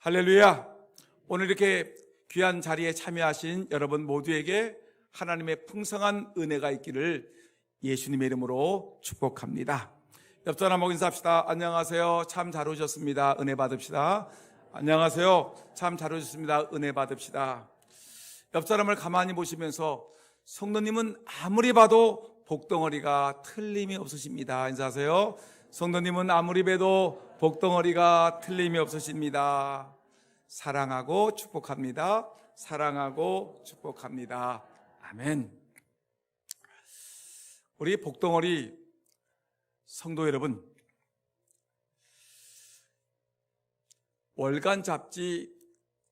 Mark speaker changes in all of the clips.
Speaker 1: 할렐루야. 오늘 이렇게 귀한 자리에 참여하신 여러분 모두에게 하나님의 풍성한 은혜가 있기를 예수님의 이름으로 축복합니다. 옆 사람하고 인사합시다. 안녕하세요. 참 잘 오셨습니다. 은혜 받읍시다. 안녕하세요. 참 잘 오셨습니다. 은혜 받읍시다. 옆 사람을 가만히 보시면서 성도님은 아무리 봐도 복덩어리가 틀림이 없으십니다. 인사하세요. 성도님은 아무리 봐도 복덩어리가 틀림이 없으십니다. 사랑하고 축복합니다. 사랑하고 축복합니다. 아멘. 우리 복덩어리 성도 여러분, 월간 잡지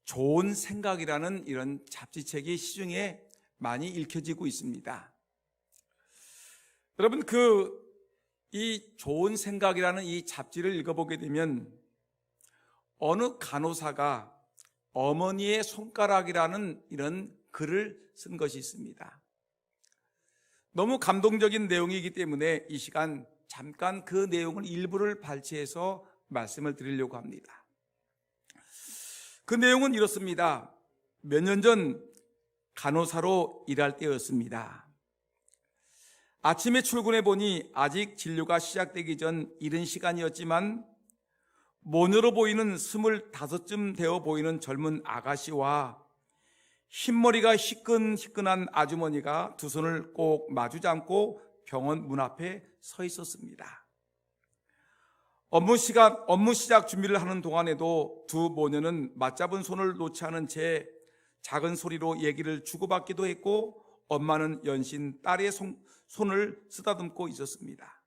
Speaker 1: 좋은 생각이라는 이런 잡지책이 시중에 많이 읽혀지고 있습니다. 여러분, 이 좋은 생각이라는 이 잡지를 읽어보게 되면 어느 간호사가 어머니의 손가락이라는 이런 글을 쓴 것이 있습니다. 너무 감동적인 내용이기 때문에 이 시간 잠깐 그 내용을 일부를 발췌해서 말씀을 드리려고 합니다. 그 내용은 이렇습니다. 몇 년 전 간호사로 일할 때였습니다. 아침에 출근해 보니 아직 진료가 시작되기 전 이른 시간이었지만 모녀로 보이는 25쯤 되어 보이는 젊은 아가씨와 흰머리가 희끈희끈한 아주머니가 두 손을 꼭 마주 잡고 병원 문 앞에 서 있었습니다. 업무 시작 준비를 하는 동안에도 두 모녀는 맞잡은 손을 놓지 않은 채 작은 소리로 얘기를 주고받기도 했고 엄마는 연신 딸의 손을 쓰다듬고 있었습니다.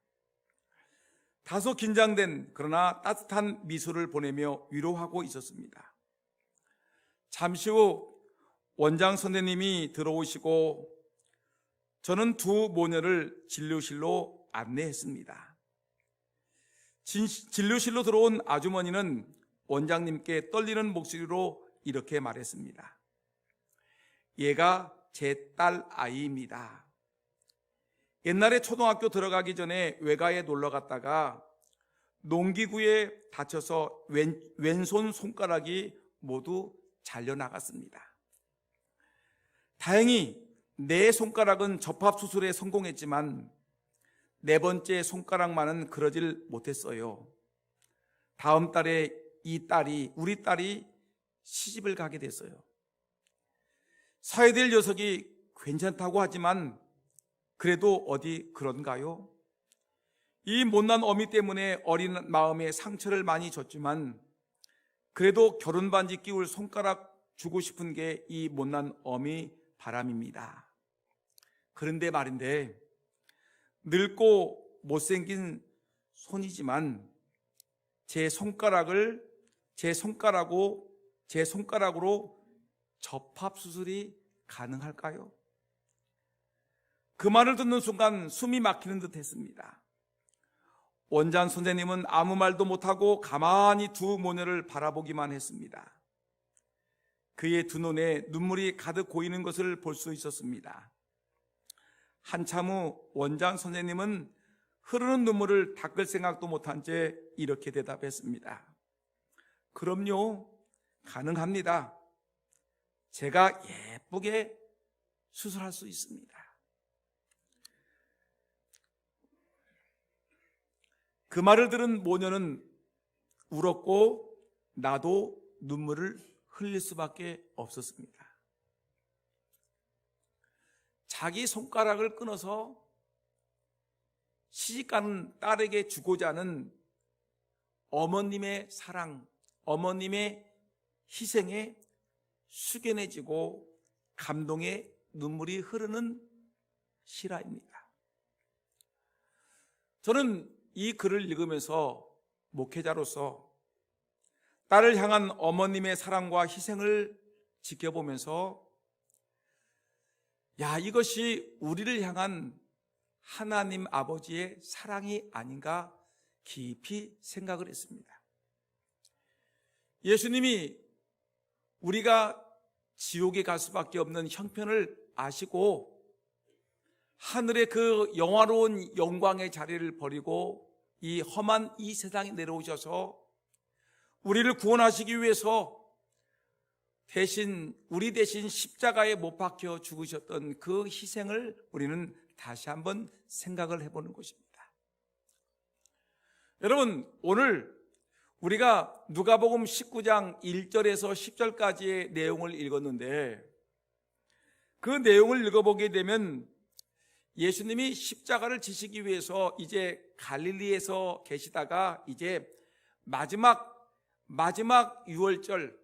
Speaker 1: 다소 긴장된 그러나 따뜻한 미소를 보내며 위로하고 있었습니다. 잠시 후 원장 선생님이 들어오시고 저는 두 모녀를 진료실로 안내했습니다. 진료실로 들어온 아주머니는 원장님께 떨리는 목소리로 이렇게 말했습니다. 얘가 제 딸 아이입니다. 옛날에 초등학교 들어가기 전에 외가에 놀러 갔다가 농기구에 다쳐서 왼손 손가락이 모두 잘려나갔습니다. 다행히 내 손가락은 접합수술에 성공했지만 네 번째 손가락만은 그러질 못했어요. 다음 달에 우리 딸이 시집을 가게 됐어요. 사회될 녀석이 괜찮다고 하지만 그래도 어디 그런가요? 이 못난 어미 때문에 어린 마음에 상처를 많이 줬지만 그래도 결혼 반지 끼울 손가락 주고 싶은 게 이 못난 어미 바람입니다. 그런데 말인데 늙고 못생긴 손이지만 제 손가락으로 접합수술이 가능할까요? 그 말을 듣는 순간 숨이 막히는 듯 했습니다. 원장 선생님은 아무 말도 못하고 가만히 두 모녀를 바라보기만 했습니다. 그의 두 눈에 눈물이 가득 고이는 것을 볼 수 있었습니다. 한참 후 원장 선생님은 흐르는 눈물을 닦을 생각도 못한 채 이렇게 대답했습니다. 그럼요, 가능합니다. 제가 예쁘게 수술할 수 있습니다. 그 말을 들은 모녀는 울었고 나도 눈물을 흘릴 수밖에 없었습니다. 자기 손가락을 끊어서 시집가는 딸에게 주고자 하는 어머님의 사랑, 어머님의 희생에 숙연해지고 감동의 눈물이 흐르는 실화입니다. 저는 이 글을 읽으면서 목회자로서 딸을 향한 어머님의 사랑과 희생을 지켜보면서 이것이 우리를 향한 하나님 아버지의 사랑이 아닌가 깊이 생각을 했습니다. 예수님이 우리가 지옥에 갈 수밖에 없는 형편을 아시고 하늘의 그 영화로운 영광의 자리를 버리고 이 험한 이 세상에 내려오셔서 우리를 구원하시기 위해서 우리 대신 십자가에 못 박혀 죽으셨던 그 희생을 우리는 다시 한번 생각을 해보는 것입니다. 여러분, 오늘 우리가 누가복음 19장 1절에서 10절까지의 내용을 읽었는데, 그 내용을 읽어보게 되면 예수님이 십자가를 지시기 위해서 이제 갈릴리에서 계시다가 이제 마지막 유월절,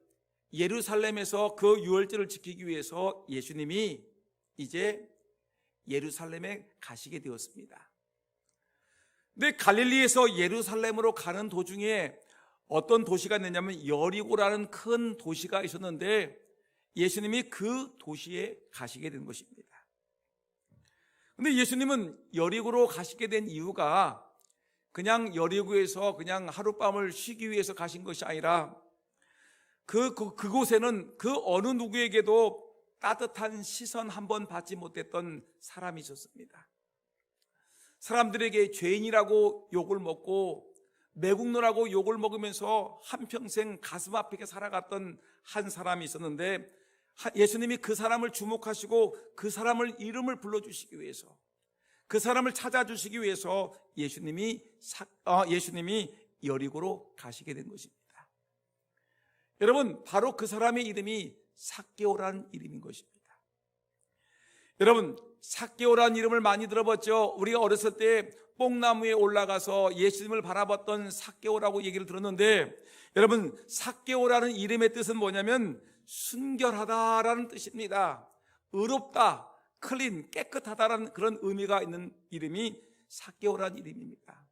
Speaker 1: 예루살렘에서 그 유월절을 지키기 위해서 예수님이 이제 예루살렘에 가시게 되었습니다. 근데 갈릴리에서 예루살렘으로 가는 도중에 어떤 도시가 있느냐면 여리고라는 큰 도시가 있었는데, 예수님이 그 도시에 가시게 된 것입니다. 근데 예수님은 여리고로 가시게 된 이유가 그냥 여리고에서 그냥 하룻밤을 쉬기 위해서 가신 것이 아니라 그곳에는 그 어느 누구에게도 따뜻한 시선 한 번 받지 못했던 사람이 있었습니다. 사람들에게 죄인이라고 욕을 먹고 매국노라고 욕을 먹으면서 한평생 가슴 아프게 살아갔던 한 사람이 있었는데, 예수님이 그 사람을 주목하시고 그 사람을 이름을 불러주시기 위해서, 그 사람을 찾아주시기 위해서 예수님이 여리고로 가시게 된 것입니다. 여러분, 바로 그 사람의 이름이 삭개오라는 이름인 것입니다. 여러분, 삭개오라는 이름을 많이 들어봤죠? 우리가 어렸을 때 뽕나무에 올라가서 예수님을 바라봤던 삭개오라고 얘기를 들었는데, 여러분, 삭개오라는 이름의 뜻은 뭐냐면 순결하다라는 뜻입니다. 의롭다, 클린, 깨끗하다라는 그런 의미가 있는 이름이 삭개오라는 이름입니다.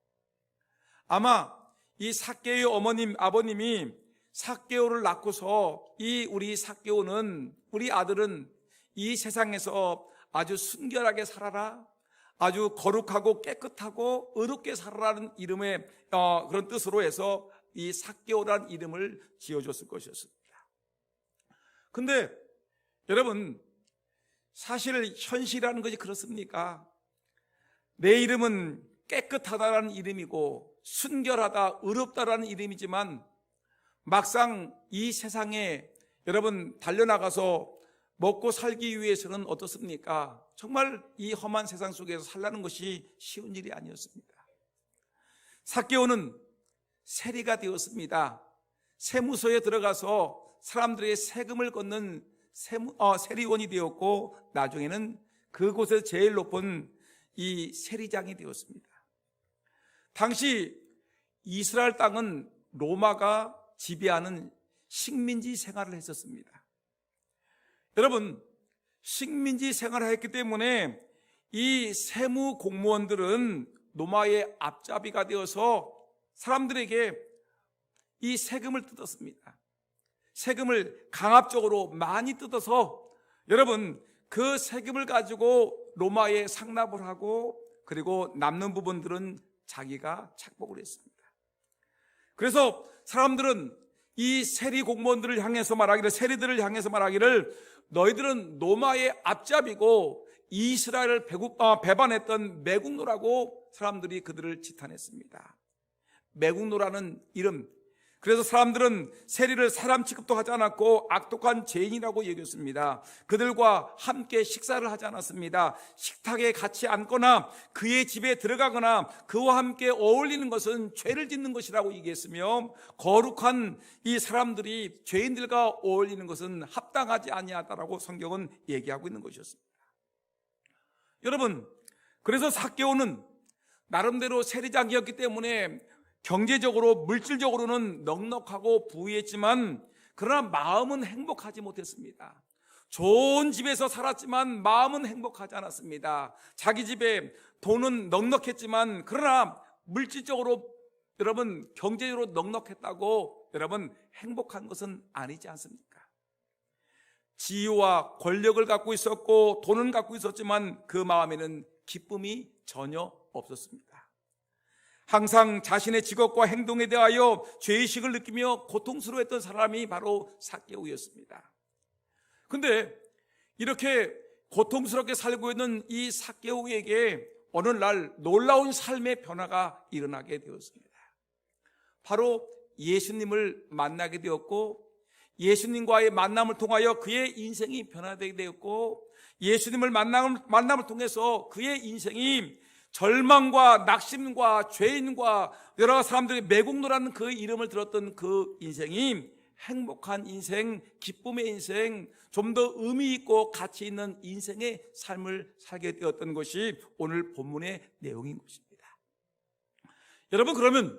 Speaker 1: 아마 이 삭개오의 아버님이 삭개오를 낳고서 우리 삭개오는, 우리 아들은 이 세상에서 아주 순결하게 살아라, 아주 거룩하고 깨끗하고 의롭게 살아라는 이름의 그런 뜻으로 해서 이 삭개오라는 이름을 지어줬을 것이었습니다. 근데 여러분, 사실 현실이라는 것이 그렇습니까? 내 이름은 깨끗하다라는 이름이고 순결하다, 의롭다라는 이름이지만 막상 이 세상에 여러분 달려나가서 먹고 살기 위해서는 어떻습니까? 정말 이 험한 세상 속에서 살라는 것이 쉬운 일이 아니었습니다. 삭개오는 세리가 되었습니다. 세무서에 들어가서 사람들의 세금을 걷는 세리원이 되었고, 나중에는 그곳에서 제일 높은 이 세리장이 되었습니다. 당시 이스라엘 땅은 로마가 지배하는 식민지 생활을 했었습니다. 여러분, 식민지 생활을 했기 때문에 이 세무 공무원들은 로마의 앞잡이가 되어서 사람들에게 이 세금을 뜯었습니다. 세금을 강압적으로 많이 뜯어서 여러분, 그 세금을 가지고 로마에 상납을 하고, 그리고 남는 부분들은 자기가 착복을 했습니다. 그래서 사람들은 이 세리 공무원들을 향해서 말하기를, 세리들을 향해서 말하기를, 너희들은 로마의 앞잡이고 이스라엘을 배반했던 매국노라고 사람들이 그들을 지탄했습니다. 매국노라는 이름, 그래서 사람들은 세리를 사람 취급도 하지 않았고 악독한 죄인이라고 여겼습니다. 그들과 함께 식사를 하지 않았습니다. 식탁에 같이 앉거나 그의 집에 들어가거나 그와 함께 어울리는 것은 죄를 짓는 것이라고 얘기했으며, 거룩한 이 사람들이 죄인들과 어울리는 것은 합당하지 아니하다라고 성경은 얘기하고 있는 것이었습니다. 여러분, 그래서 삭개오는 나름대로 세리장이었기 때문에 경제적으로, 물질적으로는 넉넉하고 부유했지만 그러나 마음은 행복하지 못했습니다. 좋은 집에서 살았지만 마음은 행복하지 않았습니다. 자기 집에 돈은 넉넉했지만 그러나 물질적으로 여러분 경제적으로 넉넉했다고 여러분 행복한 것은 아니지 않습니까? 지위와 권력을 갖고 있었고 돈은 갖고 있었지만 그 마음에는 기쁨이 전혀 없었습니다. 항상 자신의 직업과 행동에 대하여 죄의식을 느끼며 고통스러워했던 사람이 바로 삭개오였습니다. 근데 이렇게 고통스럽게 살고 있는 이 삭개오에게 어느 날 놀라운 삶의 변화가 일어나게 되었습니다. 바로 예수님을 만나게 되었고, 예수님과의 만남을 통하여 그의 인생이 변화되게 되었고, 예수님을 만남을 통해서 그의 인생이 절망과 낙심과 죄인과 여러 사람들의 매국노라는 그 이름을 들었던 그 인생이 행복한 인생, 기쁨의 인생, 좀 더 의미 있고 가치 있는 인생의 삶을 살게 되었던 것이 오늘 본문의 내용인 것입니다. 여러분, 그러면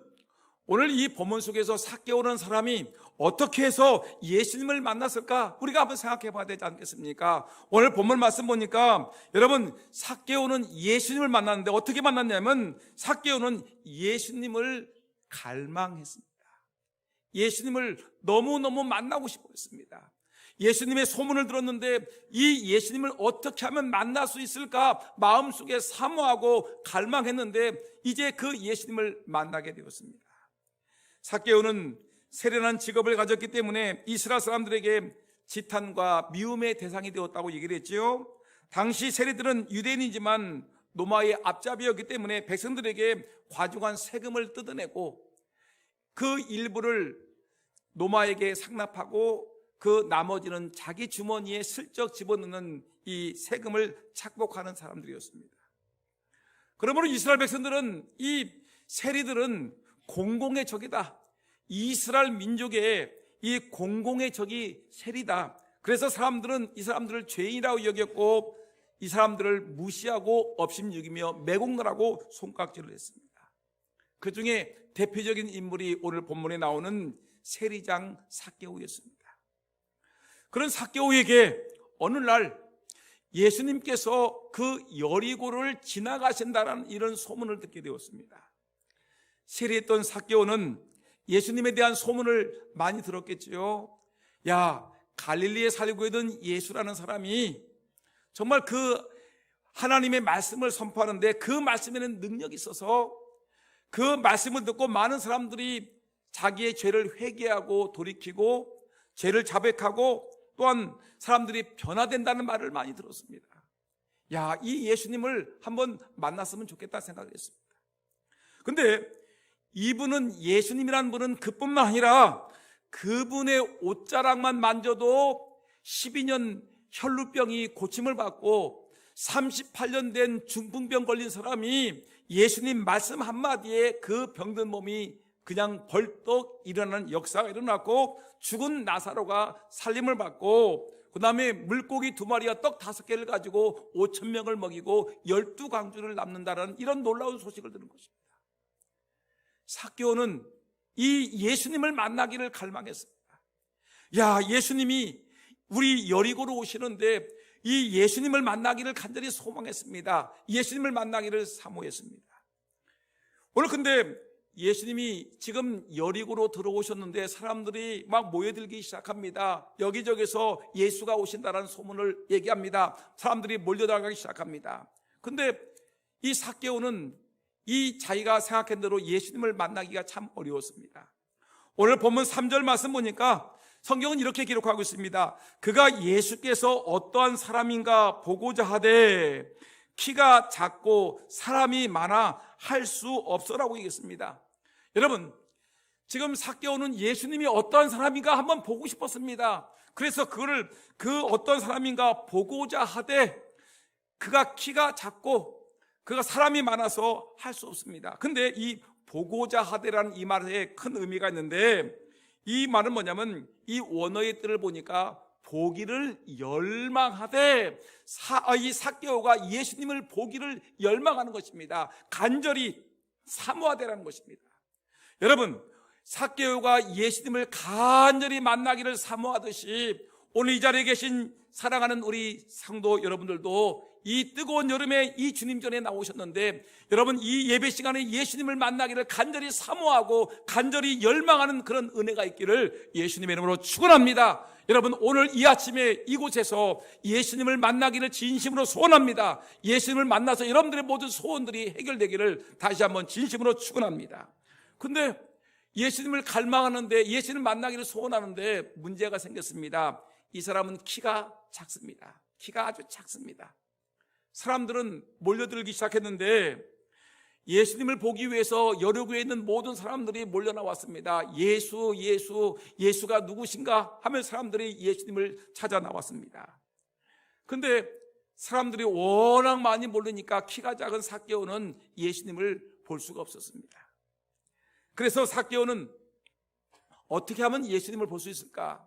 Speaker 1: 오늘 이 본문 속에서 삭개오라는 사람이 어떻게 해서 예수님을 만났을까? 우리가 한번 생각해 봐야 되지 않겠습니까? 오늘 본문 말씀 보니까 여러분, 삭개오는 예수님을 만났는데 어떻게 만났냐면 삭개오는 예수님을 갈망했습니다. 예수님을 너무너무 만나고 싶어 했습니다. 예수님의 소문을 들었는데 이 예수님을 어떻게 하면 만날 수 있을까 마음속에 사모하고 갈망했는데 이제 그 예수님을 만나게 되었습니다. 삭개오는 세련한 직업을 가졌기 때문에 이스라엘 사람들에게 지탄과 미움의 대상이 되었다고 얘기를 했지요. 당시 세리들은 유대인이지만 로마의 앞잡이였기 때문에 백성들에게 과중한 세금을 뜯어내고 그 일부를 로마에게 상납하고 그 나머지는 자기 주머니에 슬쩍 집어넣는 이 세금을 착복하는 사람들이었습니다. 그러므로 이스라엘 백성들은 이 세리들은 공공의 적이다. 이스라엘 민족의 이 공공의 적이 세리다. 그래서 사람들은 이 사람들을 죄인이라고 여겼고 이 사람들을 무시하고 업신여기며 매국노라고 손깍지를 했습니다. 그 중에 대표적인 인물이 오늘 본문에 나오는 세리장 삭개오였습니다. 그런 삭개오에게 어느 날 예수님께서 그 여리고를 지나가신다는 이런 소문을 듣게 되었습니다. 세리했던 삭개오는 예수님에 대한 소문을 많이 들었겠지요. 야, 갈릴리에 살고 있던 예수라는 사람이 정말 그 하나님의 말씀을 선포하는데 그 말씀에는 능력이 있어서 그 말씀을 듣고 많은 사람들이 자기의 죄를 회개하고 돌이키고 죄를 자백하고 또한 사람들이 변화된다는 말을 많이 들었습니다. 야, 이 예수님을 한번 만났으면 좋겠다 생각했습니다. 근데 이분은 예수님이라는 분은 그뿐만 아니라 그분의 옷자락만 만져도 12년 혈루병이 고침을 받고 38년 된 중풍병 걸린 사람이 예수님 말씀 한마디에 그 병든 몸이 그냥 벌떡 일어나는 역사가 일어났고 죽은 나사로가 살림을 받고 그 다음에 물고기 2마리와 떡 5개를 가지고 5,000명을 먹이고 12강주를 남는다는 이런 놀라운 소식을 들은 것입니다. 삭개오는 이 예수님을 만나기를 갈망했습니다. 야, 예수님이 우리 여리고로 오시는데 이 예수님을 만나기를 간절히 소망했습니다. 예수님을 만나기를 사모했습니다. 오늘 근데 예수님이 지금 여리고로 들어오셨는데 사람들이 막 모여들기 시작합니다. 여기저기서 예수가 오신다라는 소문을 얘기합니다. 사람들이 몰려들어가기 시작합니다. 근데 이 삭개오는 이 자기가 생각한 대로 예수님을 만나기가 참 어려웠습니다. 오늘 본문 3절 말씀 보니까 성경은 이렇게 기록하고 있습니다. 그가 예수께서 어떠한 사람인가 보고자 하되 키가 작고 사람이 많아 할 수 없어라고 얘기했습니다. 여러분, 지금 삭개오는 예수님이 어떠한 사람인가 한번 보고 싶었습니다. 그래서 그거를 그 어떤 사람인가 보고자 하되 그가 키가 작고 그가 사람이 많아서 할 수 없습니다. 근데 이 보고자 하되라는 이 말에 큰 의미가 있는데 이 말은 뭐냐면 이 원어의 뜻을 보니까 보기를 열망하되 이 삭개오가 예수님을 보기를 열망하는 것입니다. 간절히 사모하되라는 것입니다. 여러분, 삭개오가 예수님을 간절히 만나기를 사모하듯이 오늘 이 자리에 계신 사랑하는 우리 성도 여러분들도 이 뜨거운 여름에 이 주님 전에 나오셨는데 여러분 이 예배 시간에 예수님을 만나기를 간절히 사모하고 간절히 열망하는 그런 은혜가 있기를 예수님의 이름으로 축원합니다. 여러분 오늘 이 아침에 이곳에서 예수님을 만나기를 진심으로 소원합니다. 예수님을 만나서 여러분들의 모든 소원들이 해결되기를 다시 한번 진심으로 축원합니다. 근데 예수님을 갈망하는데 예수님을 만나기를 소원하는데 문제가 생겼습니다. 이 사람은 키가 작습니다. 키가 아주 작습니다. 사람들은 몰려들기 시작했는데 예수님을 보기 위해서 여러 교회에 있는 모든 사람들이 몰려 나왔습니다. 예수가 누구신가 하면 사람들이 예수님을 찾아 나왔습니다. 근데 사람들이 워낙 많이 몰리니까 키가 작은 삭개오는 예수님을 볼 수가 없었습니다. 그래서 삭개오는 어떻게 하면 예수님을 볼 수 있을까?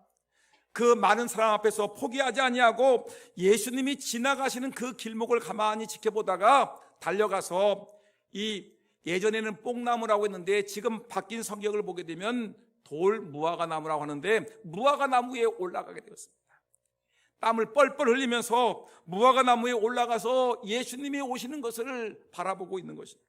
Speaker 1: 그 많은 사람 앞에서 포기하지 아니하고 예수님이 지나가시는 그 길목을 가만히 지켜보다가 달려가서 이 예전에는 뽕나무라고 했는데 지금 바뀐 성경을 보게 되면 돌 무화과나무라고 하는데 무화과나무 위에 올라가게 되었습니다. 땀을 뻘뻘 흘리면서 무화과나무에 올라가서 예수님이 오시는 것을 바라보고 있는 것입니다.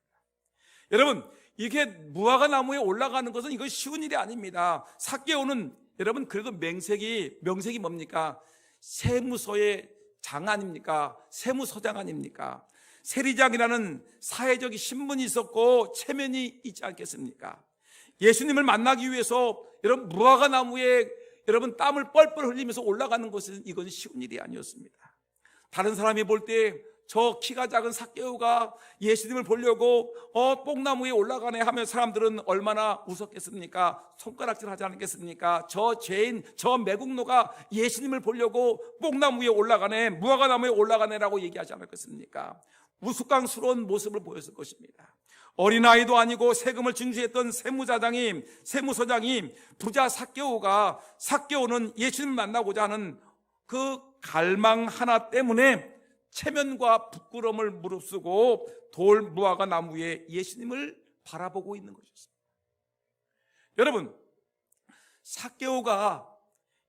Speaker 1: 여러분, 이게 무화과나무에 올라가는 것은 이거 쉬운 일이 아닙니다. 삭개오는 여러분 그래도 명색이 뭡니까? 세무서의 장 아닙니까? 세무서장 아닙니까? 세리장이라는 사회적 신분이 있었고 체면이 있지 않겠습니까? 예수님을 만나기 위해서 여러분 무화과나무에 여러분 땀을 뻘뻘 흘리면서 올라가는 것은 이건 쉬운 일이 아니었습니다. 다른 사람이 볼 때 저 키가 작은 삭개오가 예수님을 보려고 뽕나무에 올라가네 하면 사람들은 얼마나 웃었겠습니까? 손가락질 하지 않겠습니까? 저 죄인, 저 매국노가 예수님을 보려고 뽕나무에 올라가네, 무화과나무에 올라가네라고 얘기하지 않았겠습니까? 우스꽝스러운 모습을 보였을 것입니다. 어린아이도 아니고 세금을 징수했던 세무서장이 부자 삭개오는 예수님을 만나고자 하는 그 갈망 하나 때문에 체면과 부끄러움을 무릅쓰고 돌 무화과 나무 위에 예수님을 바라보고 있는 것이었습니다. 여러분, 삭개오가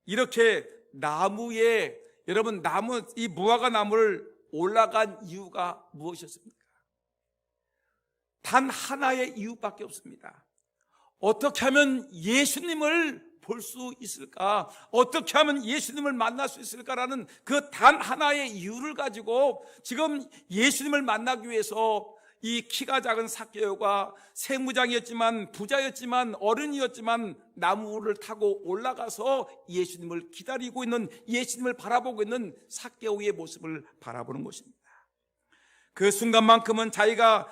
Speaker 1: 이렇게 나무에 이 무화과 나무를 올라간 이유가 무엇이었습니까? 단 하나의 이유밖에 없습니다. 어떻게 하면 예수님을 볼 수 있을까? 어떻게 하면 예수님을 만날 수 있을까라는 그 단 하나의 이유를 가지고 지금 예수님을 만나기 위해서 이 키가 작은 삭개오가 세무장이었지만 부자였지만 어른이었지만 나무를 타고 올라가서 예수님을 기다리고 있는, 예수님을 바라보고 있는 삭개오의 모습을 바라보는 것입니다. 그 순간만큼은 자기가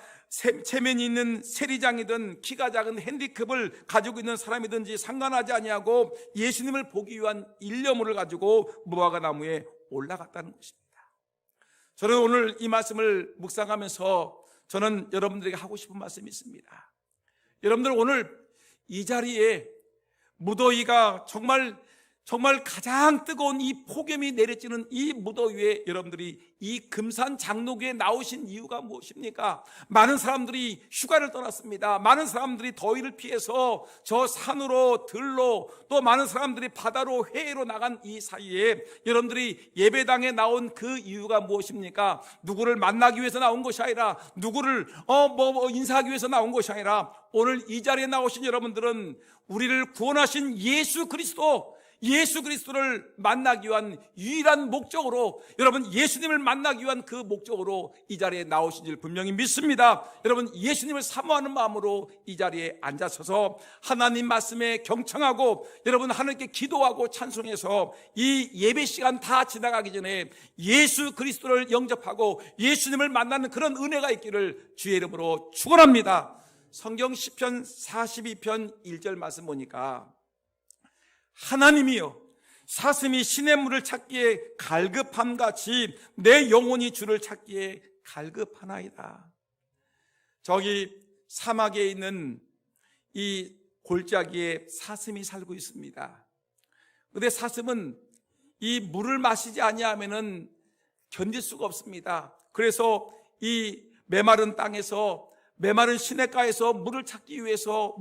Speaker 1: 체면이 있는 세리장이든 키가 작은 핸디캡을 가지고 있는 사람이든지 상관하지 아니하고 예수님을 보기 위한 일념을 가지고 무화과나무에 올라갔다는 것입니다. 저는 오늘 이 말씀을 묵상하면서 저는 여러분들에게 하고 싶은 말씀이 있습니다. 여러분들 오늘 이 자리에 무더위가 정말 가장 뜨거운 이 폭염이 내려지는 이 무더위에 여러분들이 이 금산 장로교에 나오신 이유가 무엇입니까? 많은 사람들이 휴가를 떠났습니다. 많은 사람들이 더위를 피해서 저 산으로 들로, 또 많은 사람들이 바다로 회의로 나간 이 사이에 여러분들이 예배당에 나온 그 이유가 무엇입니까? 누구를 만나기 위해서 나온 것이 아니라, 누구를 인사하기 위해서 나온 것이 아니라, 오늘 이 자리에 나오신 여러분들은 우리를 구원하신 예수 그리스도를 만나기 위한 유일한 목적으로, 여러분 예수님을 만나기 위한 그 목적으로 이 자리에 나오신 줄 분명히 믿습니다. 여러분 예수님을 사모하는 마음으로 이 자리에 앉아서서 하나님 말씀에 경청하고 여러분 하나님께 기도하고 찬송해서 이 예배 시간 다 지나가기 전에 예수 그리스도를 영접하고 예수님을 만나는 그런 은혜가 있기를 주의 이름으로 축원합니다. 성경 시편 42편 1절 말씀 보니까 하나님이여 사슴이 시냇물을 찾기에 갈급함같이 내 영혼이 주를 찾기에 갈급하나이다. 저기 사막에 있는 이 골짜기에 사슴이 살고 있습니다. 그런데 사슴은 이 물을 마시지 아니하면은 견딜 수가 없습니다. 그래서 이 메마른 땅에서, 메마른 시냇가에서 물을 찾기 위해서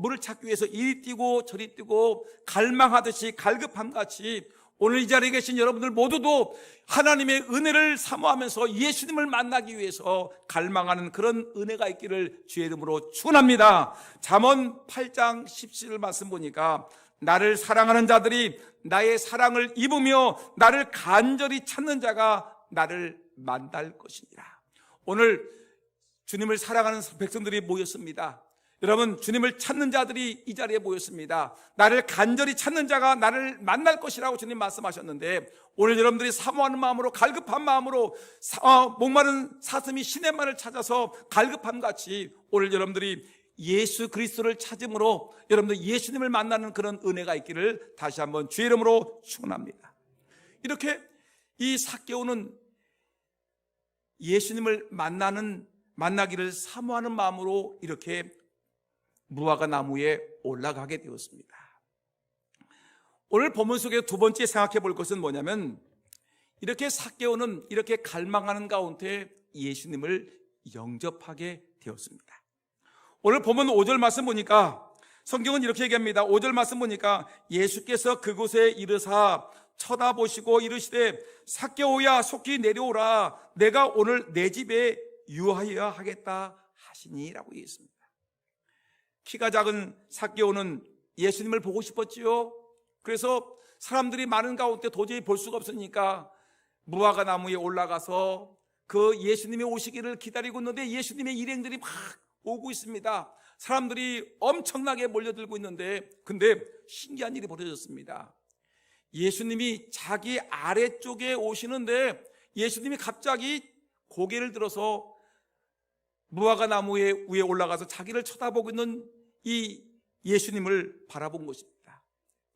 Speaker 1: 이리 뛰고 저리 뛰고 갈망하듯이 갈급함같이 오늘 이 자리에 계신 여러분들 모두도 하나님의 은혜를 사모하면서 예수님을 만나기 위해서 갈망하는 그런 은혜가 있기를 주의 이름으로 축원합니다. 잠언 8장 17절 말씀 보니까 나를 사랑하는 자들이 나의 사랑을 입으며 나를 간절히 찾는 자가 나를 만날 것이니라. 오늘 주님을 사랑하는 백성들이 모였습니다. 여러분, 주님을 찾는 자들이 이 자리에 모였습니다. 나를 간절히 찾는 자가 나를 만날 것이라고 주님 말씀하셨는데, 오늘 여러분들이 사모하는 마음으로, 갈급한 마음으로, 목마른 사슴이 시냇말을 찾아서 갈급함 같이 오늘 여러분들이 예수 그리스도를 찾음으로 여러분들 예수님을 만나는 그런 은혜가 있기를 다시 한번 주의 이름으로 축원합니다. 이렇게 이 삭개오는 예수님을 만나기를 사모하는 마음으로 이렇게 무화과 나무에 올라가게 되었습니다. 오늘 본문 속에 두 번째 생각해 볼 것은 뭐냐면, 이렇게 삭개오는 이렇게 갈망하는 가운데 예수님을 영접하게 되었습니다. 오늘 본문 5절 말씀 보니까 성경은 이렇게 얘기합니다. 5절 말씀 보니까 예수께서 그곳에 이르사 쳐다보시고 이르시되 삭개오야 속히 내려오라, 내가 오늘 내 집에 유하여야 하겠다 하시니라고 얘기했습니다. 키가 작은 삭개오는 예수님을 보고 싶었지요. 그래서 사람들이 많은 가운데 도저히 볼 수가 없으니까 무화과 나무에 올라가서 그 예수님이 오시기를 기다리고 있는데 예수님의 일행들이 막 오고 있습니다. 사람들이 엄청나게 몰려들고 있는데, 근데 신기한 일이 벌어졌습니다. 예수님이 자기 아래쪽에 오시는데 예수님이 갑자기 고개를 들어서 무화과 나무 위에 올라가서 자기를 쳐다보고 있는 이 예수님을 바라본 것입니다.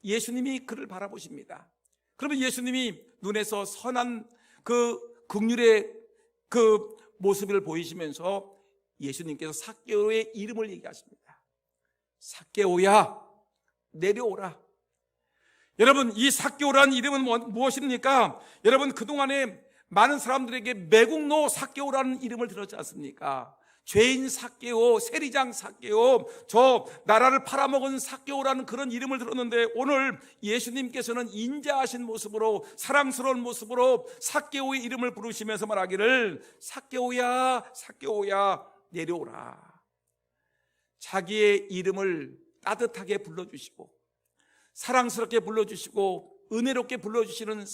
Speaker 1: 예수님이 그를 바라보십니다. 그러면 예수님이 눈에서 선한 그 긍휼의 그 모습을 보이시면서 예수님께서 삭개오의 이름을 얘기하십니다. 삭개오야 내려오라. 여러분, 이 삭개오라는 이름은 무엇입니까? 여러분, 그동안에 많은 사람들에게 매국노 삭개오라는 이름을 들었지 않습니까? 죄인 삭개오, 세리장 삭개오, 저 나라를 팔아먹은 삭개오라는 그런 이름을 들었는데, 오늘 예수님께서는 인자하신 모습으로, 사랑스러운 모습으로 삭개오의 이름을 부르시면서 말하기를 삭개오야 삭개오야 내려오라. 자기의 이름을 따뜻하게 불러주시고 사랑스럽게 불러주시고 은혜롭게 불러주시는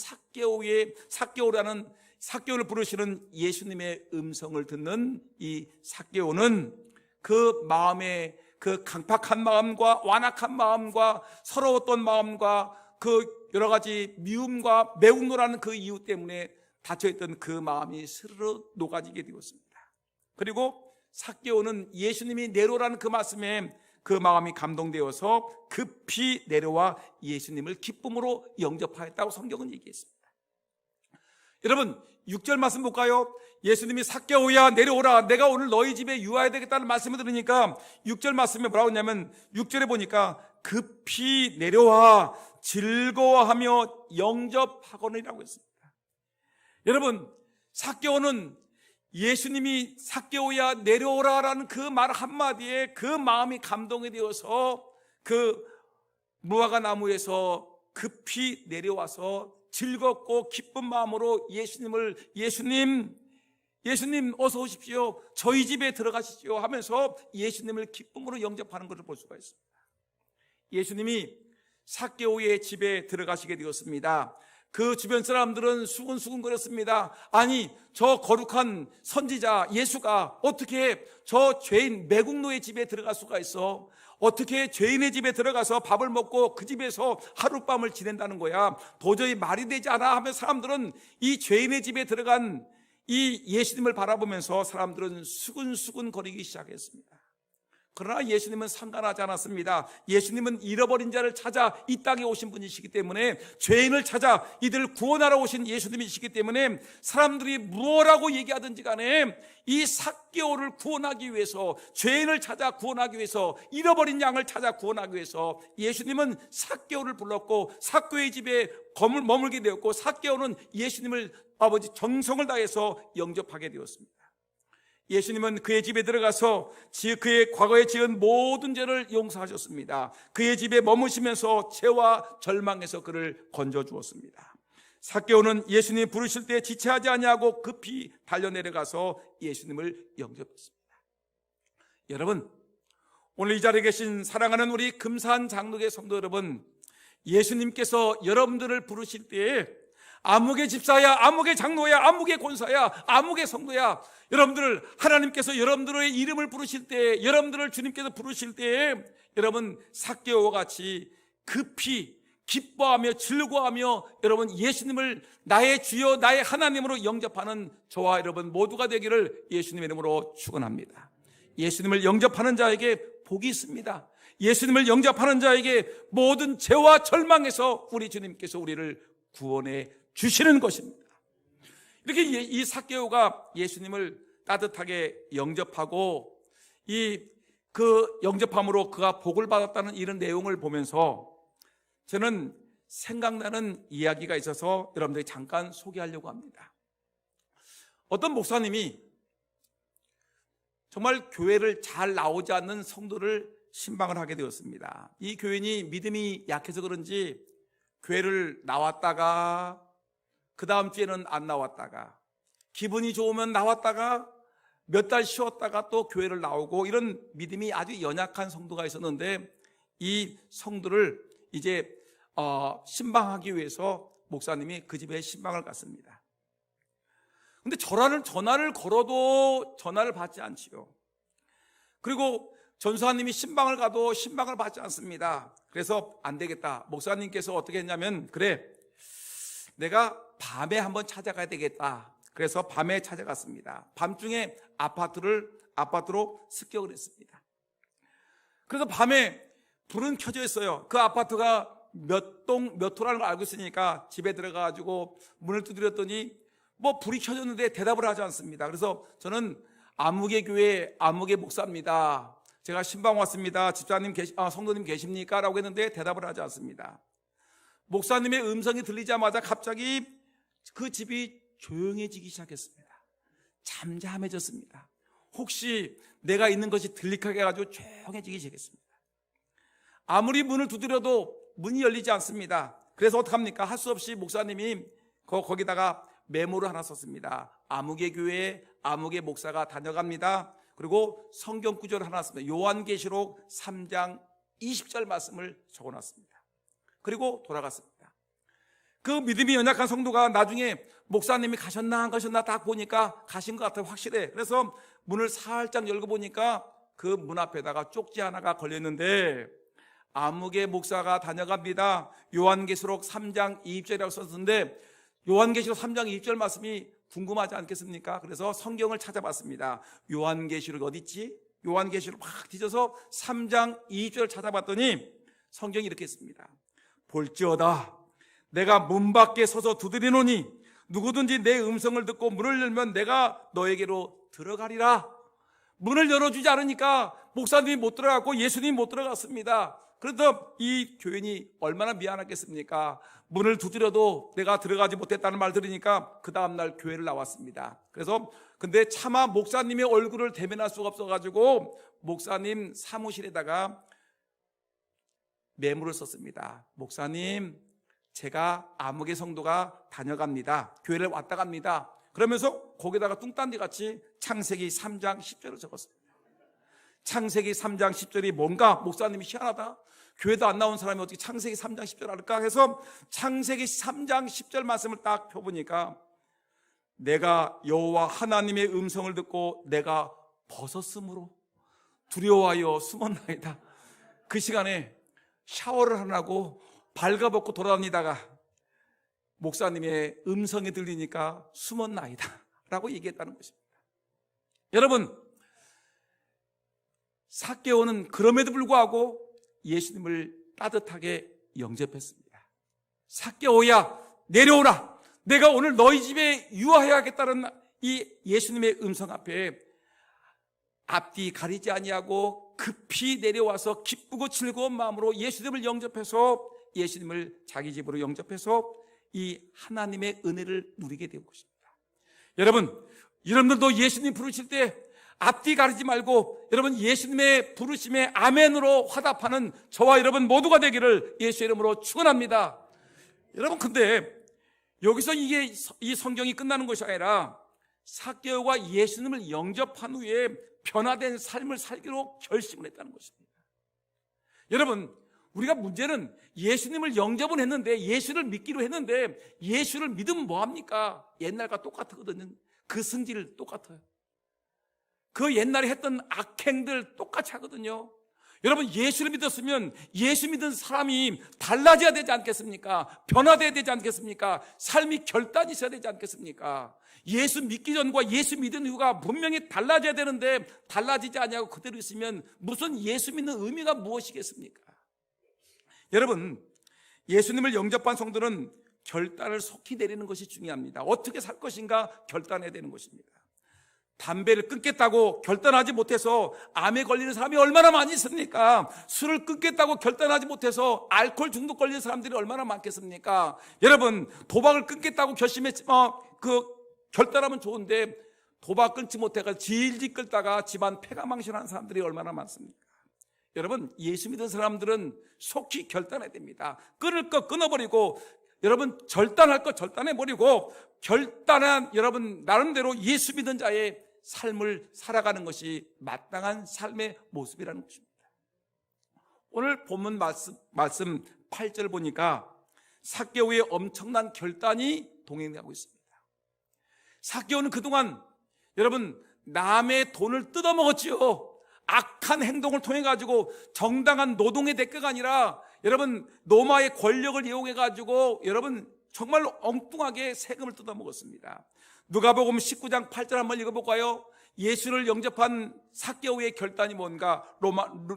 Speaker 1: 삭개오라는 삭개오를 부르시는 예수님의 음성을 듣는 이 삭개오는 그 마음의 그 강팍한 마음과 완악한 마음과 서러웠던 마음과 그 여러 가지 미움과 매국노라는 그 이유 때문에 닫혀있던 그 마음이 스르르 녹아지게 되었습니다. 그리고 삭개오는 예수님이 내려오라는 그 말씀에 그 마음이 감동되어서 급히 내려와 예수님을 기쁨으로 영접하였다고 성경은 얘기했습니다. 여러분, 6절 말씀 볼까요? 예수님이 삭개오야 내려오라, 내가 오늘 너희 집에 유하여야 되겠다는 말씀을 들으니까 6절 말씀에 뭐라고 했냐면, 6절에 보니까 급히 내려와 즐거워하며 영접하거니라고 했습니다. 여러분, 삭개오는 예수님이 삭개오야 내려오라라는 그 말 한마디에 그 마음이 감동이 되어서 그 무화과 나무에서 급히 내려와서 즐겁고 기쁜 마음으로 예수님 어서 오십시오, 저희 집에 들어가시죠 하면서 예수님을 기쁨으로 영접하는 것을 볼 수가 있습니다. 예수님이 삭개오의 집에 들어가시게 되었습니다. 그 주변 사람들은 수근수근거렸습니다. 아니, 저 거룩한 선지자 예수가 어떻게 저 죄인 매국노의 집에 들어갈 수가 있어? 어떻게 죄인의 집에 들어가서 밥을 먹고 그 집에서 하룻밤을 지낸다는 거야? 도저히 말이 되지 않아 하면 사람들은 이 죄인의 집에 들어간 이 예수님을 바라보면서 사람들은 수근수근 거리기 시작했습니다. 그러나 예수님은 상관하지 않았습니다. 예수님은 잃어버린 자를 찾아 이 땅에 오신 분이시기 때문에, 죄인을 찾아 이들을 구원하러 오신 예수님이시기 때문에 사람들이 무엇라고 얘기하든지 간에 이 삭개오를 구원하기 위해서, 죄인을 찾아 구원하기 위해서, 잃어버린 양을 찾아 구원하기 위해서 예수님은 삭개오를 불렀고 삭개오의 집에 머물게 되었고, 삭개오는 예수님을 아버지 정성을 다해서 영접하게 되었습니다. 예수님은 그의 집에 들어가서 그의 과거에 지은 모든 죄를 용서하셨습니다. 그의 집에 머무시면서 죄와 절망에서 그를 건져주었습니다. 삭개오는 예수님 부르실 때 지체하지 아니하고 급히 달려내려가서 예수님을 영접했습니다. 여러분, 오늘 이 자리에 계신 사랑하는 우리 금산 장로교 성도 여러분, 예수님께서 여러분들을 부르실 때에 아무개 집사야, 아무개 장로야, 아무개 권사야, 아무개 성도야, 여러분들 하나님께서 여러분들의 이름을 부르실 때, 여러분들을 주님께서 부르실 때에 여러분 삭개오와 같이 급히 기뻐하며 즐거워하며 여러분 예수님을 나의 주여 나의 하나님으로 영접하는 저와 여러분 모두가 되기를 예수님의 이름으로 축원합니다. 예수님을 영접하는 자에게 복이 있습니다. 예수님을 영접하는 자에게 모든 죄와 절망에서 우리 주님께서 우리를 구원해 주시는 것입니다. 이렇게 이 삭개오가 예수님을 따뜻하게 영접하고 그 영접함으로 그가 복을 받았다는 이런 내용을 보면서 저는 생각나는 이야기가 있어서 여러분들이 잠깐 소개하려고 합니다. 어떤 목사님이 정말 교회를 잘 나오지 않는 성도를 신방을 하게 되었습니다. 이 교인이 믿음이 약해서 그런지 교회를 나왔다가 그 다음 주에는 안 나왔다가 기분이 좋으면 나왔다가 몇 달 쉬었다가 또 교회를 나오고 이런 믿음이 아주 연약한 성도가 있었는데 이 성도를 이제 신방하기 위해서 목사님이 그 집에 신방을 갔습니다. 근데 전화를 걸어도 전화를 받지 않지요. 그리고 전사님이 신방을 가도 신방을 받지 않습니다. 그래서 안 되겠다. 목사님께서 어떻게 했냐면 그래 내가 밤에 한번 찾아가야 되겠다. 그래서 밤에 찾아갔습니다. 밤중에 아파트로 습격을 했습니다. 그래서 밤에 불은 켜져 있어요. 그 아파트가 몇 호라는 걸 알고 있으니까 집에 들어가가지고 문을 두드렸더니 불이 켜졌는데 대답을 하지 않습니다. 그래서 저는 아무개 교회 아무개 목사입니다. 제가 신방 왔습니다. 집사님 성도님 계십니까? 라고 했는데 대답을 하지 않습니다. 목사님의 음성이 들리자마자 갑자기 그 집이 조용해지기 시작했습니다. 잠잠해졌습니다. 혹시 내가 있는 것이 들리게 해가지고 조용해지기 시작했습니다. 아무리 문을 두드려도 문이 열리지 않습니다. 그래서 어떡합니까? 할 수 없이 목사님이 거기다가 메모를 하나 썼습니다. 아무개 교회에 아무개 목사가 다녀갑니다. 그리고 성경 구절을 하나 썼습니다. 요한계시록 3장 20절 말씀을 적어놨습니다. 그리고 돌아갔습니다. 그 믿음이 연약한 성도가 나중에 목사님이 가셨나 안 가셨나 딱 보니까 가신 것 같아요. 확실해. 그래서 문을 살짝 열고 보니까 그 문 앞에다가 쪽지 하나가 걸렸는데 아무개 목사가 다녀갑니다. 요한계시록 3장 20절이라고 썼는데 요한계시록 3장 20절 말씀이 궁금하지 않겠습니까? 그래서 성경을 찾아봤습니다. 요한계시록 어디 있지? 요한계시록 막 뒤져서 3장 20절을 찾아봤더니 성경이 이렇게 있습니다. 볼지어다 내가 문 밖에 서서 두드리노니 누구든지 내 음성을 듣고 문을 열면 내가 너에게로 들어가리라. 문을 열어주지 않으니까 목사님이 못 들어갔고 예수님이 못 들어갔습니다. 그래서 이 교인이 얼마나 미안하겠습니까? 문을 두드려도 내가 들어가지 못했다는 말 들으니까 그 다음날 교회를 나왔습니다. 근데 차마 목사님의 얼굴을 대면할 수가 없어가지고 목사님 사무실에다가 메모를 썼습니다. 목사님, 제가 아무개 성도가 다녀갑니다. 교회를 왔다 갑니다. 그러면서 거기다가 뚱딴지 같이 창세기 3장 10절을 적었습니다. 창세기 3장 10절이 뭔가 목사님이 희한하다. 교회도 안 나온 사람이 어떻게 창세기 3장 10절 알까 해서 창세기 3장 10절 말씀을 딱 펴보니까 내가 여호와 하나님의 음성을 듣고 내가 벗었으므로 두려워하여 숨었나이다. 그 시간에 샤워를 안 하고 발가벗고 돌아다니다가 목사님의 음성이 들리니까 숨었나이다 라고 얘기했다는 것입니다. 여러분, 삭개오는 그럼에도 불구하고 예수님을 따뜻하게 영접했습니다. 삭개오야 내려오라. 내가 오늘 너희 집에 유하여야겠다는 이 예수님의 음성 앞에 앞뒤 가리지 아니하고 급히 내려와서 기쁘고 즐거운 마음으로 예수님을 영접해서 예수님을 자기 집으로 영접해서 이 하나님의 은혜를 누리게 된 것입니다. 여러분들도 예수님 부르실 때 앞뒤 가리지 말고 여러분 예수님의 부르심에 아멘으로 화답하는 저와 여러분 모두가 되기를 예수의 이름으로 축원합니다. 여러분, 근데 여기서 이 성경이 끝나는 것이 아니라 삭개오가 예수님을 영접한 후에 변화된 삶을 살기로 결심을 했다는 것입니다. 여러분, 우리가 문제는 예수님을 영접은 했는데, 예수를 믿기로 했는데, 예수를 믿으면 뭐합니까? 옛날과 똑같거든요. 그 성질 똑같아요. 그 옛날에 했던 악행들 똑같이 하거든요. 여러분, 예수를 믿었으면 예수 믿은 사람이 달라져야 되지 않겠습니까? 변화돼야 되지 않겠습니까? 삶이 결단이 있어야 되지 않겠습니까? 예수 믿기 전과 예수 믿은 이유가 분명히 달라져야 되는데 달라지지 않냐고 그대로 있으면 무슨 예수 믿는 의미가 무엇이겠습니까? 여러분, 예수님을 영접한 성도는 결단을 속히 내리는 것이 중요합니다. 어떻게 살 것인가 결단해야 되는 것입니다. 담배를 끊겠다고 결단하지 못해서 암에 걸리는 사람이 얼마나 많이 있습니까? 술을 끊겠다고 결단하지 못해서 알코올 중독 걸리는 사람들이 얼마나 많겠습니까? 여러분, 도박을 끊겠다고 결심했지만 결단하면 좋은데 도박 끊지 못해서 질질 끌다가 집안 폐가망신하는 사람들이 얼마나 많습니까? 여러분, 예수 믿은 사람들은 속히 결단해야 됩니다. 끊을 거 끊어버리고, 여러분, 절단할 거 절단해버리고, 결단한 여러분 나름대로 예수 믿은 자의 삶을 살아가는 것이 마땅한 삶의 모습이라는 것입니다. 오늘 본문 말씀 8절 보니까 삭개오의 엄청난 결단이 동행하고 있습니다. 삭개오는 그동안 여러분 남의 돈을 뜯어먹었지요. 악한 행동을 통해 가지고 정당한 노동의 대가가 아니라 여러분 로마의 권력을 이용해 가지고 여러분 정말 엉뚱하게 세금을 뜯어먹었습니다. 누가복음 19장 8절 한번 읽어볼까요? 예수를 영접한 삭개오의 결단이 뭔가?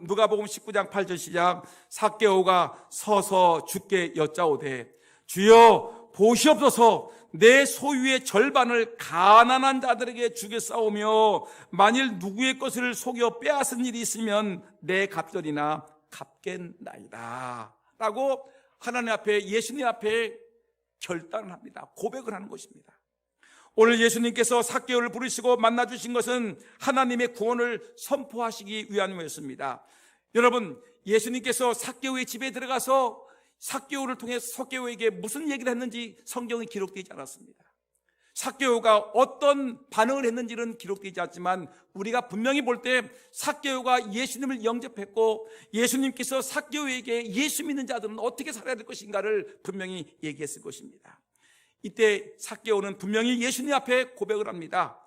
Speaker 1: 누가복음 19장 8절 시작. 삭개오가 서서 주께 여짜오되 주여 보시옵소서, 내 소유의 절반을 가난한 자들에게 주겠사오며 만일 누구의 것을 속여 빼앗은 일이 있으면 내 갑절이나 갚겠나이다 라고 하나님 앞에, 예수님 앞에 결단을 합니다. 고백을 하는 것입니다. 오늘 예수님께서 삭개오를 부르시고 만나주신 것은 하나님의 구원을 선포하시기 위함이었습니다. 여러분, 예수님께서 삭개오의 집에 들어가서 삭개오를 통해 삭개오에게 무슨 얘기를 했는지 성경에 기록되지 않았습니다. 삭개오가 어떤 반응을 했는지는 기록되지 않지만 우리가 분명히 볼 때 삭개오가 예수님을 영접했고 예수님께서 삭개오에게 예수 믿는 자들은 어떻게 살아야 될 것인가를 분명히 얘기했을 것입니다. 이때 삭개오는 분명히 예수님 앞에 고백을 합니다.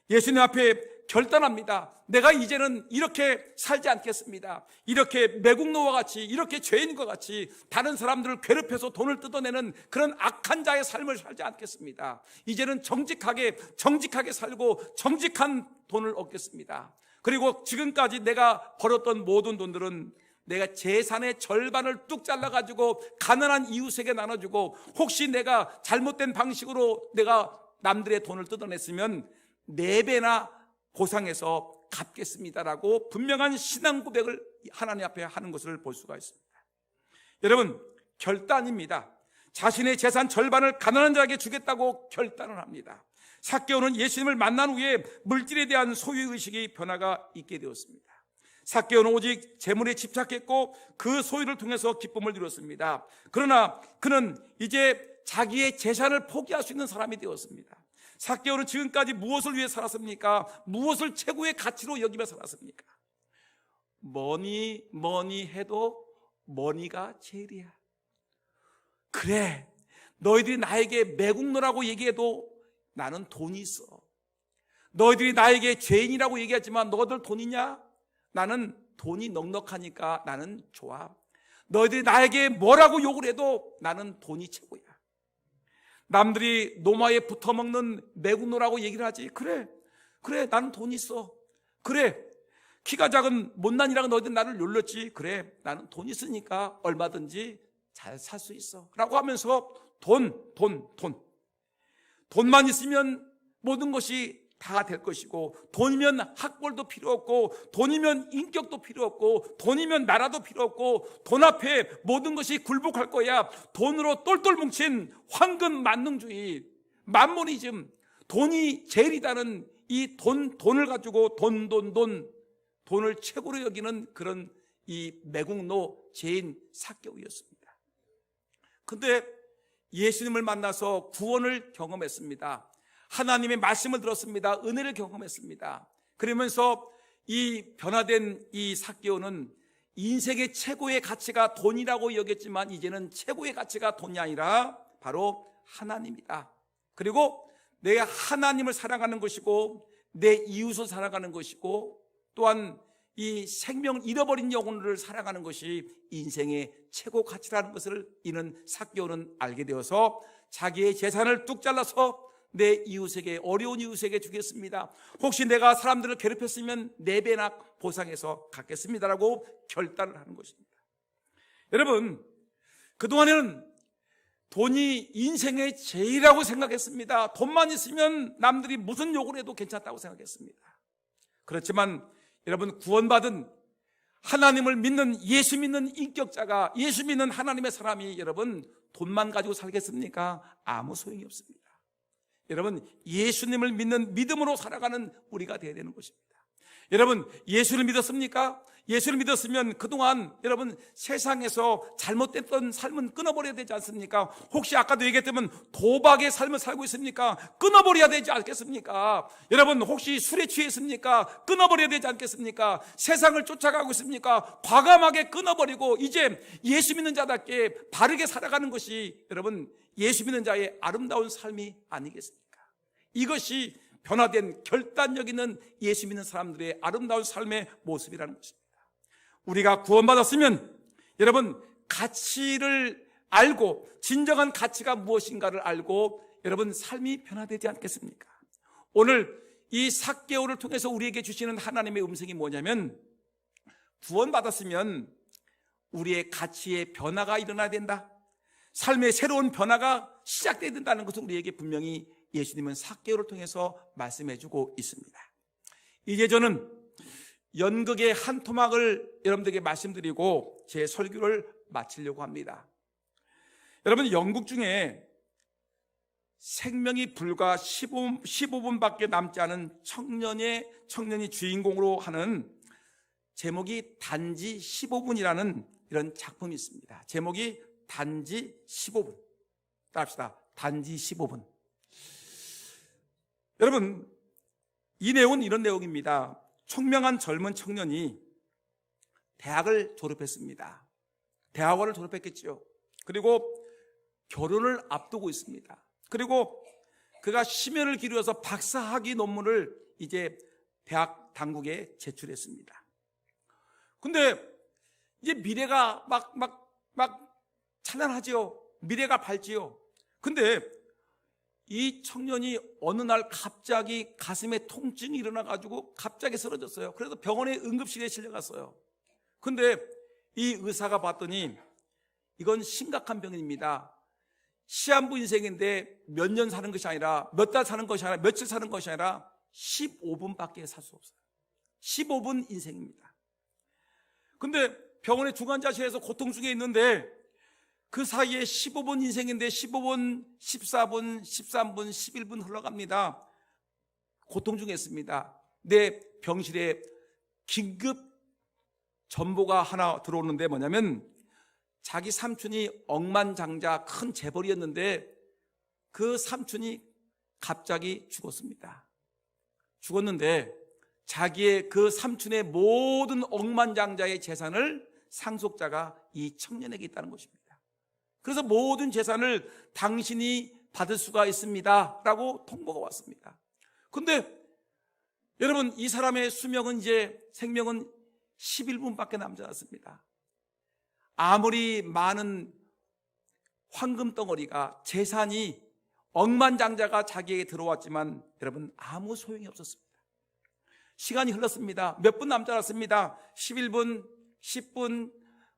Speaker 1: 예수님 앞에 결단합니다. 내가 이제는 이렇게 살지 않겠습니다. 이렇게 매국노와 같이, 이렇게 죄인과 같이 다른 사람들을 괴롭혀서 돈을 뜯어내는 그런 악한 자의 삶을 살지 않겠습니다. 이제는 정직하게 살고 정직한 돈을 얻겠습니다. 그리고 지금까지 내가 벌었던 모든 돈들은 내가 재산의 절반을 뚝 잘라가지고 가난한 이웃에게 나눠주고, 혹시 내가 잘못된 방식으로 내가 남들의 돈을 뜯어냈으면 4배나 보상해서 갚겠습니다라고 분명한 신앙 고백을 하나님 앞에 하는 것을 볼 수가 있습니다. 여러분, 결단입니다. 자신의 재산 절반을 가난한 자에게 주겠다고 결단을 합니다. 삭개오는 예수님을 만난 후에 물질에 대한 소유의식이 변화가 있게 되었습니다. 삭개오는 오직 재물에 집착했고 그 소유를 통해서 기쁨을 누렸습니다. 그러나 그는 이제 자기의 재산을 포기할 수 있는 사람이 되었습니다. 삭개오는 지금까지 무엇을 위해 살았습니까? 무엇을 최고의 가치로 여기며 살았습니까? 뭐니 해도 머니가 제일이야. 그래, 너희들이 나에게 매국노라고 얘기해도 나는 돈이 있어. 너희들이 나에게 죄인이라고 얘기하지만 너희들 돈 있냐? 나는 돈이 넉넉하니까 나는 좋아. 너희들이 나에게 뭐라고 욕을 해도 나는 돈이 최고야. 남들이 노마에 붙어먹는 매국노라고 얘기를 하지. 그래 나는 돈 있어. 그래, 키가 작은 못난이라고 너희들 나를 놀렸지. 그래, 나는 돈 있으니까 얼마든지 잘 살 수 있어 라고 하면서 돈만 있으면 모든 것이 다 될 것이고, 돈이면 학벌도 필요 없고, 돈이면 인격도 필요 없고, 돈이면 나라도 필요 없고, 돈 앞에 모든 것이 굴복할 거야. 돈으로 똘똘 뭉친 황금 만능주의, 만모니즘, 돈이 제일이다는 이 돈을 가지고 돈을 최고로 여기는 그런 이 매국노 죄인 삭개오였습니다. 근데 예수님을 만나서 구원을 경험했습니다. 하나님의 말씀을 들었습니다. 은혜를 경험했습니다. 그러면서 이 변화된 이 삭개오는 인생의 최고의 가치가 돈이라고 여겼지만 이제는 최고의 가치가 돈이 아니라 바로 하나님이다. 그리고 내가 하나님을 사랑하는 것이고 내 이웃을 사랑하는 것이고 또한 이 생명을 잃어버린 영혼을 사랑하는 것이 인생의 최고 가치라는 것을 이는 삭개오는 알게 되어서 자기의 재산을 뚝 잘라서 내 이웃에게, 어려운 이웃에게 주겠습니다. 혹시 내가 사람들을 괴롭혔으면 4배나 보상해서 갚겠습니다라고 결단을 하는 것입니다. 여러분, 그동안에는 돈이 인생의 제일이라고 생각했습니다. 돈만 있으면 남들이 무슨 욕을 해도 괜찮다고 생각했습니다. 그렇지만 여러분, 구원받은 하나님을 믿는, 예수 믿는 인격자가, 예수 믿는 하나님의 사람이 여러분 돈만 가지고 살겠습니까? 아무 소용이 없습니다. 여러분, 예수님을 믿는 믿음으로 살아가는 우리가 되어야 되는 것입니다. 여러분, 예수를 믿었습니까? 예수를 믿었으면 그동안 여러분 세상에서 잘못됐던 삶은 끊어버려야 되지 않습니까? 혹시 아까도 얘기했지만 도박의 삶을 살고 있습니까? 끊어버려야 되지 않겠습니까? 여러분, 혹시 술에 취했습니까? 끊어버려야 되지 않겠습니까? 세상을 쫓아가고 있습니까? 과감하게 끊어버리고 이제 예수 믿는 자답게 바르게 살아가는 것이 여러분 예수 믿는 자의 아름다운 삶이 아니겠습니까? 이것이 변화된 결단력 있는 예수 믿는 사람들의 아름다운 삶의 모습이라는 것입니다. 우리가 구원받았으면 여러분 가치를 알고 진정한 가치가 무엇인가를 알고 여러분 삶이 변화되지 않겠습니까? 오늘 이 삭개오를 통해서 우리에게 주시는 하나님의 음성이 뭐냐면 구원받았으면 우리의 가치의 변화가 일어나야 된다. 삶의 새로운 변화가 시작돼야 된다는 것을 우리에게 분명히 예수님은 삭개오를 통해서 말씀해 주고 있습니다. 이제 저는 연극의 한 토막을 여러분들에게 말씀드리고 제 설교를 마치려고 합니다. 여러분, 연극 중에 생명이 불과 15분밖에 남지 않은 청년이 주인공으로 하는 제목이 단지 15분이라는 이런 작품이 있습니다. 제목이 단지 15분. 따라합시다. 단지 15분. 여러분, 이 내용은 이런 내용입니다. 총명한 젊은 청년이 대학을 졸업했습니다. 대학원을 졸업했겠죠. 그리고 결혼을 앞두고 있습니다. 그리고 그가 심혈을 기울여서 박사학위 논문을 이제 대학 당국에 제출했습니다. 근데 이제 미래가 막 찬란하지요. 미래가 밝지요. 근데 이 청년이 어느 날 갑자기 가슴에 통증이 일어나가지고 갑자기 쓰러졌어요. 그래서 병원의 응급실에 실려갔어요. 근데 이 의사가 봤더니 이건 심각한 병입니다. 시한부 인생인데 몇 년 사는 것이 아니라 몇 달 사는 것이 아니라 며칠 사는 것이 아니라 15분밖에 살 수 없어요. 15분 인생입니다. 근데 병원의 중환자실에서 고통 중에 있는데 그 사이에 15분 인생인데 15분, 14분, 13분, 11분 흘러갑니다. 고통 중에 있습니다. 내 병실에 긴급 전보가 하나 들어오는데 뭐냐면 자기 삼촌이 억만장자 큰 재벌이었는데 그 삼촌이 갑자기 죽었습니다. 죽었는데 자기의 그 삼촌의 모든 억만장자의 재산을 상속자가 이 청년에게 있다는 것입니다. 그래서 모든 재산을 당신이 받을 수가 있습니다 라고 통보가 왔습니다. 근데 여러분, 이 사람의 수명은 이제 생명은 11분밖에 남지 않았습니다. 아무리 많은 황금 덩어리가, 재산이 억만장자가 자기에게 들어왔지만 여러분 아무 소용이 없었습니다. 시간이 흘렀습니다. 몇 분 남지 않았습니다. 11분, 10분,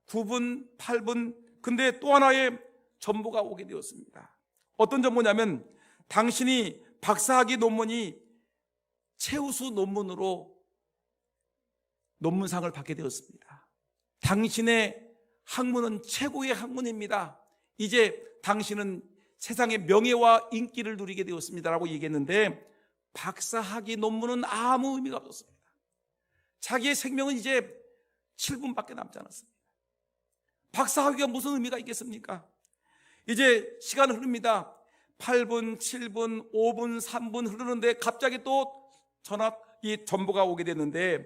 Speaker 1: 9분, 8분. 근데 또 하나의 전보가 오게 되었습니다. 어떤 전보냐면 당신이 박사학위 논문이 최우수 논문으로 논문상을 받게 되었습니다. 당신의 학문은 최고의 학문입니다. 이제 당신은 세상의 명예와 인기를 누리게 되었습니다라고 얘기했는데 박사학위 논문은 아무 의미가 없었습니다. 자기의 생명은 이제 7분밖에 남지 않았습니다. 박사학위가 무슨 의미가 있겠습니까? 이제 시간은 흐릅니다. 8분, 7분, 5분, 3분 흐르는데 갑자기 또 이 전보가 오게 됐는데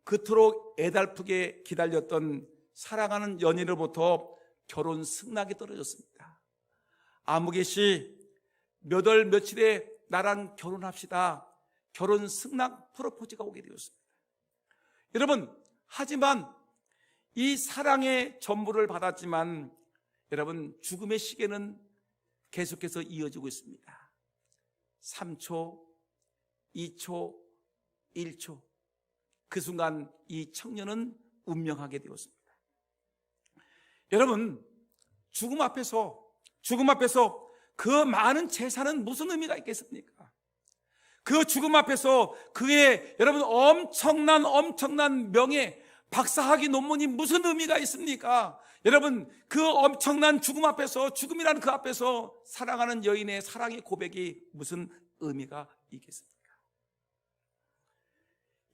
Speaker 1: 그토록 애달프게 기다렸던 사랑하는 연인으로부터 결혼 승낙이 떨어졌습니다. 아무개 씨, 몇 월 며칠에 나랑 결혼합시다. 결혼 승낙 프로포즈가 오게 되었습니다. 여러분, 하지만 이 사랑의 전부를 받았지만 여러분, 죽음의 시계는 계속해서 이어지고 있습니다. 3초, 2초, 1초. 그 순간 이 청년은 운명하게 되었습니다. 여러분, 죽음 앞에서 그 많은 재산은 무슨 의미가 있겠습니까? 그 죽음 앞에서 그의 여러분 엄청난 명예, 박사학위 논문이 무슨 의미가 있습니까? 여러분, 그 엄청난 죽음 앞에서, 죽음이라는 그 앞에서 사랑하는 여인의 사랑의 고백이 무슨 의미가 있겠습니까?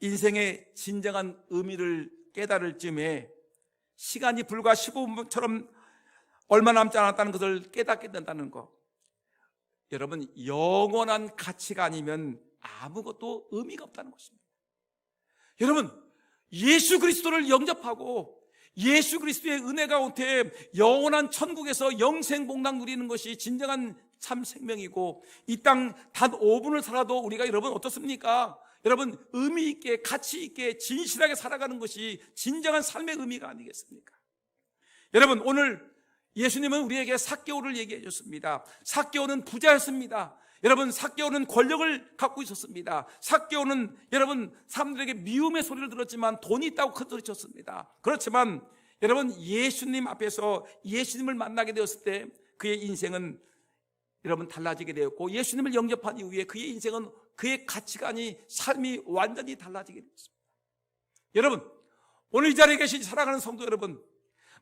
Speaker 1: 인생의 진정한 의미를 깨달을 즈음에 시간이 불과 15분처럼 얼마 남지 않았다는 것을 깨닫게 된다는 것. 여러분, 영원한 가치가 아니면 아무것도 의미가 없다는 것입니다. 여러분, 예수 그리스도를 영접하고 예수 그리스도의 은혜 가운데 영원한 천국에서 영생복락 누리는 것이 진정한 참 생명이고, 이 땅 단 5분을 살아도 우리가 여러분 어떻습니까? 여러분, 의미 있게, 가치 있게, 진실하게 살아가는 것이 진정한 삶의 의미가 아니겠습니까? 여러분, 오늘 예수님은 우리에게 삭개오를 얘기해 줬습니다. 삭개오는 부자였습니다. 여러분, 삭개오는 권력을 갖고 있었습니다. 삭개오는 여러분 사람들에게 미움의 소리를 들었지만 돈이 있다고 큰소리쳤습니다. 그렇지만 여러분, 예수님 앞에서 예수님을 만나게 되었을 때 그의 인생은 여러분 달라지게 되었고, 예수님을 영접한 이후에 그의 인생은, 그의 가치관이, 삶이 완전히 달라지게 되었습니다. 여러분, 오늘 이 자리에 계신 사랑하는 성도 여러분,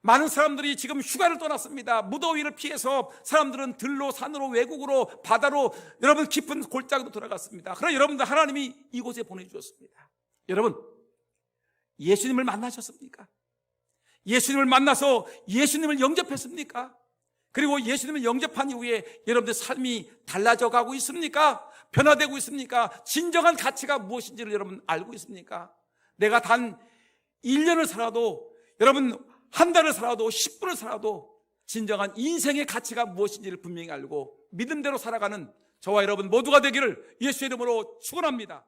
Speaker 1: 많은 사람들이 지금 휴가를 떠났습니다. 무더위를 피해서 사람들은 들로, 산으로, 외국으로, 바다로, 여러분 깊은 골짜기로 들어갔습니다. 그러나 여러분들, 하나님이 이곳에 보내주셨습니다. 여러분, 예수님을 만나셨습니까? 예수님을 만나서 예수님을 영접했습니까? 그리고 예수님을 영접한 이후에 여러분들 삶이 달라져 가고 있습니까? 변화되고 있습니까? 진정한 가치가 무엇인지를 여러분 알고 있습니까? 내가 단 1년을 살아도, 여러분 한 달을 살아도, 10분을 살아도 진정한 인생의 가치가 무엇인지를 분명히 알고 믿음대로 살아가는 저와 여러분 모두가 되기를 예수의 이름으로 축원합니다.